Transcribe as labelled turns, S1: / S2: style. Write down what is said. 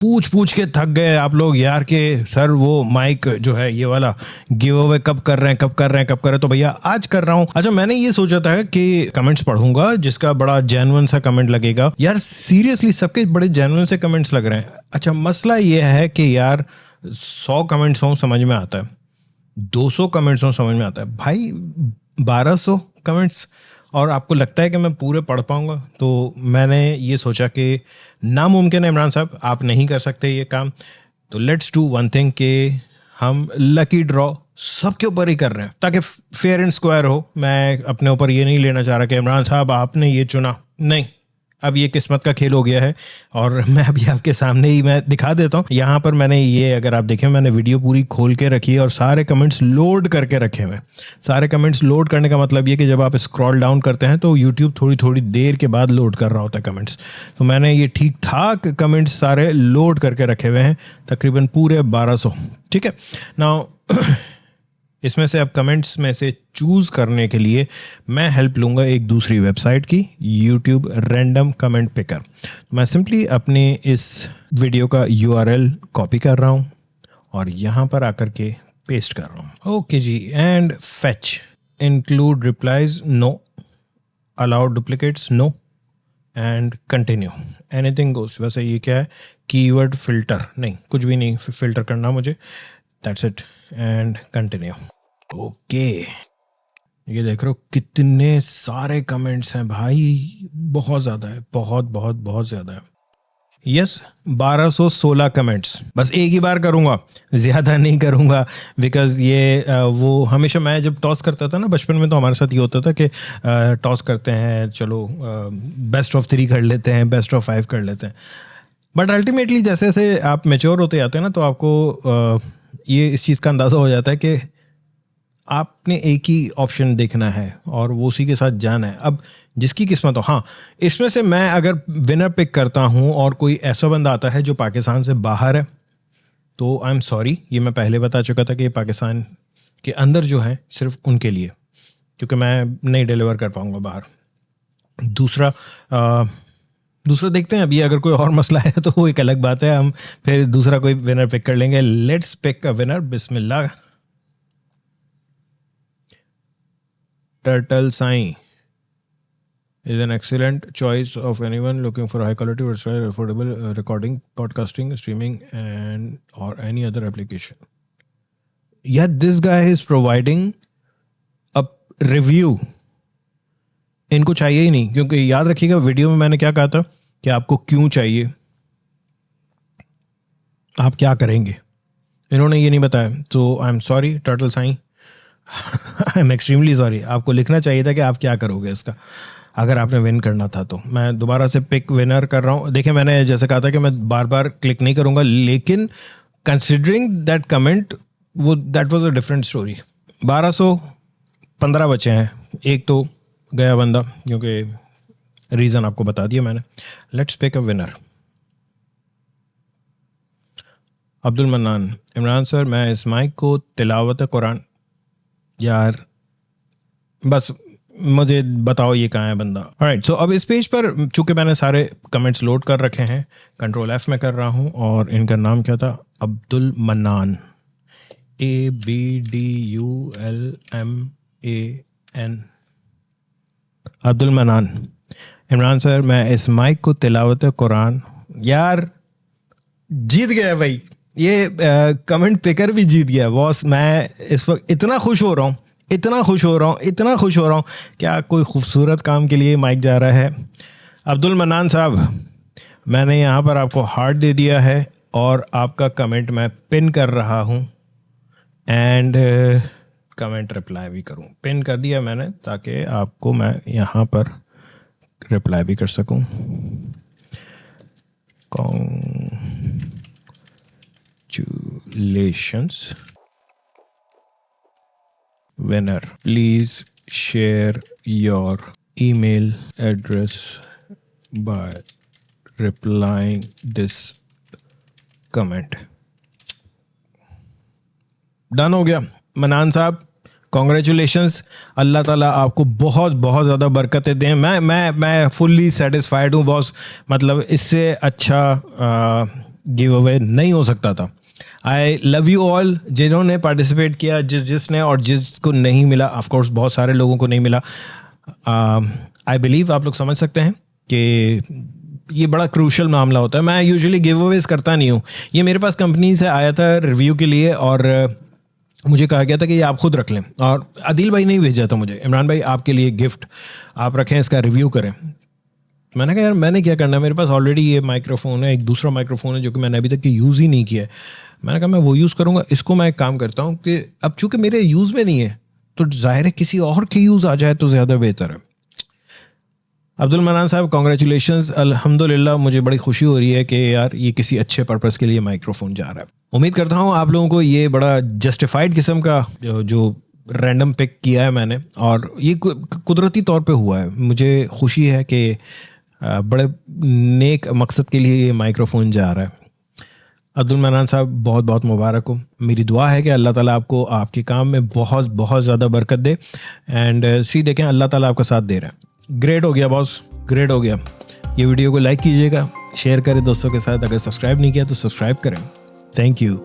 S1: पूछ पूछ के थक गए आप लोग यार के सर वो माइक जो है ये वाला गिव अवे कब कर रहे हैं। तो भैया आज कर रहा हूँ। अच्छा, मैंने ये सोचा था कि कमेंट्स पढ़ूंगा जिसका बड़ा जेन्युइन सा कमेंट लगेगा। यार सीरियसली सबके बड़े जेन्युइन से कमेंट्स लग रहे हैं। अच्छा, मसला ये है कि यार 100 कमेंट्स हों समझ में आता है, 200 कमेंट्स हों समझ में आता है, भाई 1200 कमेंट्स और आपको लगता है कि मैं पूरे पढ़ पाऊंगा? तो मैंने ये सोचा कि नामुमकिन है इमरान साहब, आप नहीं कर सकते ये काम। तो लेट्स डू वन थिंग कि हम लकी ड्रॉ सबके ऊपर ही कर रहे हैं ताकि फेयर एंड स्क्वायर हो। मैं अपने ऊपर ये नहीं लेना चाह रहा कि इमरान साहब आपने ये चुना, नहीं, अब ये किस्मत का खेल हो गया है। और मैं अभी आपके सामने ही मैं दिखा देता हूँ। यहाँ पर मैंने ये, अगर आप देखें, मैंने वीडियो पूरी खोल के रखी है और सारे कमेंट्स लोड करके रखे हुए हैं। सारे कमेंट्स लोड करने का मतलब ये कि जब आप स्क्रॉल डाउन करते हैं तो यूट्यूब थोड़ी थोड़ी देर के बाद लोड कर रहा होता है कमेंट्स। तो मैंने ये ठीक ठाक कमेंट्स सारे लोड करके रखे हुए हैं, तकरीबन पूरे 1200। ठीक है, नाउ इसमें से अब कमेंट्स में से चूज़ करने के लिए मैं हेल्प लूँगा एक दूसरी वेबसाइट की, YouTube रैंडम कमेंट पिकर। मैं सिंपली अपने इस वीडियो का URL कॉपी कर रहा हूँ और यहाँ पर आकर के पेस्ट कर रहा हूँ। ओके जी, and fetch include replies no, allowed duplicates no, and continue, anything goes. वैसे ये क्या है, कीवर्ड फिल्टर नहीं, कुछ भी नहीं फिल्टर करना मुझे, that's it, and continue. Okay, ये देख रहे हो कितने सारे कमेंट्स हैं भाई, बहुत ज़्यादा है, बहुत ज़्यादा है। Yes, 1216 comments. बस एक ही बार करूँगा, ज़्यादा नहीं करूँगा, बिकॉज़ ये वो हमेशा मैं जब टॉस करता था ना बचपन में, तो हमारे साथ ये होता था कि टॉस करते हैं, चलो बेस्ट ऑफ 3 कर लेते हैं, बेस्ट ऑफ 5 कर लेते हैं। बट अल्टीमेटली जैसे जैसे आप मैच्योर होते जाते हैं ना, तो आपको ये इस चीज़ का अंदाज़ा हो जाता है कि आपने एक ही ऑप्शन देखना है और वो उसी के साथ जाना है। अब जिसकी किस्मत हो। हाँ, इसमें से मैं अगर विनर पिक करता हूँ और कोई ऐसा बंदा आता है जो पाकिस्तान से बाहर है, तो आई एम सॉरी, ये मैं पहले बता चुका था कि पाकिस्तान के अंदर जो है सिर्फ उनके लिए, क्योंकि मैं नहीं डिलीवर कर पाऊँगा बाहर। दूसरा देखते हैं, अभी अगर कोई और मसला है तो वो एक अलग बात है, हम फिर दूसरा कोई विनर पिक कर लेंगे। लेट्स पिक अ विनर, बिस्मिल्लाह। टर्टल साई is an excellent choice of anyone looking for high quality, versatile, affordable recording, podcasting, streaming, and or any other application. Yeah, this guy is providing a review. इनको चाहिए ही नहीं, क्योंकि याद रखिएगा video में मैंने क्या कहा था कि आपको क्यों चाहिए, आप क्या करेंगे, इन्होंने ये नहीं बताया। तो I am sorry turtle Sai, I am extremely sorry. आपको लिखना चाहिए था कि आप क्या करोगे इसका, अगर आपने विन करना था। तो मैं दोबारा से पिक विनर कर रहा हूँ। देखिए, मैंने जैसे कहा था कि मैं बार बार क्लिक नहीं करूँगा, लेकिन कंसिडरिंग दैट कमेंट, वो that was a different story. 1215 बचे हैं, एक तो गया बंदा, क्योंकि रीज़न आपको बता दिया मैंने। Let's pick a winner. Abdul Mannan, Imran sir मैं इस माइक को तिलावत कुरान, यार बस मुझे बताओ ये कहाँ है बंदा। ऑलराइट, सो अब इस पेज पर चूंकि मैंने सारे कमेंट्स लोड कर रखे हैं, कंट्रोल F में कर रहा हूँ, और इनका नाम क्या था, Abdul mannan, ABDULMAN, Abdul Mannan. Imran sir मैं इस माइक को तिलावत कुरान, यार जीत गया भाई, ये कमेंट पिकर भी जीत गया बॉस। मैं इस वक्त इतना खुश हो रहा हूँ, इतना खुश हो रहा हूँ। क्या कोई खूबसूरत काम के लिए माइक जा रहा है। अब्दुल मन्नान साहब, मैंने यहाँ पर आपको हार्ट दे दिया है और आपका कमेंट मैं पिन कर रहा हूँ, एंड कमेंट रिप्लाई भी करूँ। पिन कर दिया मैंने ताकि आपको मैं यहाँ पर रिप्लाई भी कर सकूँ। Congratulations winner, please share your email address by replying this comment. Done हो गया मनान साहब, कॉन्ग्रेचुलेशंस। अल्लाह ताला आपको बहुत बहुत ज़्यादा बरकतें दें। मैं फुल्ली सेटिस्फाइड हूँ बॉस, मतलब इससे अच्छा गिव अवे नहीं हो सकता था। आई लव यू ऑल जिन्होंने पार्टिसिपेट किया, जिसने और जिसको नहीं मिला, ऑफ कोर्स बहुत सारे लोगों को नहीं मिला। आई बिलीव आप लोग समझ सकते हैं कि ये बड़ा क्रूशल मामला होता है। मैं यूजुअली गिव अवेज करता नहीं हूँ। ये मेरे पास कंपनी से आया था रिव्यू के लिए और मुझे कहा गया था कि ये आप खुद रख लें, और आदिल भाई ने ही भेजा था मुझे, इमरान भाई आपके लिए गिफ्ट, आप रखें, इसका रिव्यू करें। मैंने कहा यार मैंने क्या करना है, मेरे पास ऑलरेडी ये माइक्रोफोन है, एक दूसरा माइक्रोफोन है जो कि मैंने अभी तक यूज़ ही नहीं किया है। मैंने कहा मैं वो यूज़ करूँगा। इसको मैं एक काम करता हूँ कि अब चूंकि मेरे यूज़ में नहीं है तो जाहिर है किसी और के यूज़ आ जाए तो ज़्यादा बेहतर है। अब्दुल मनान साहब कॉन्ग्रेचुलेशंस, अल्हम्दुलिल्लाह, मुझे बड़ी खुशी हो रही है कि यार ये किसी अच्छे पर्पस के लिए माइक्रोफोन जा रहा है। उम्मीद करता हूँ आप लोगों को ये बड़ा जस्टिफाइड किस्म का जो रैंडम पिक किया है मैंने, और ये कुदरती तौर पे हुआ है। मुझे खुशी है कि बड़े नेक मकसद के लिए ये माइक्रोफोन जा रहा है। अब्दुल मनान साहब बहुत बहुत मुबारक हो। मेरी दुआ है कि अल्लाह ताला आपको आपके काम में बहुत बहुत ज़्यादा बरकत दे। एंड सी देखें अल्लाह ताला आपका साथ दे रहा है। ग्रेट हो गया बॉस, ग्रेट हो गया। ये वीडियो को लाइक कीजिएगा, शेयर करें दोस्तों के साथ, अगर सब्सक्राइब नहीं किया तो सब्सक्राइब करें। Thank you.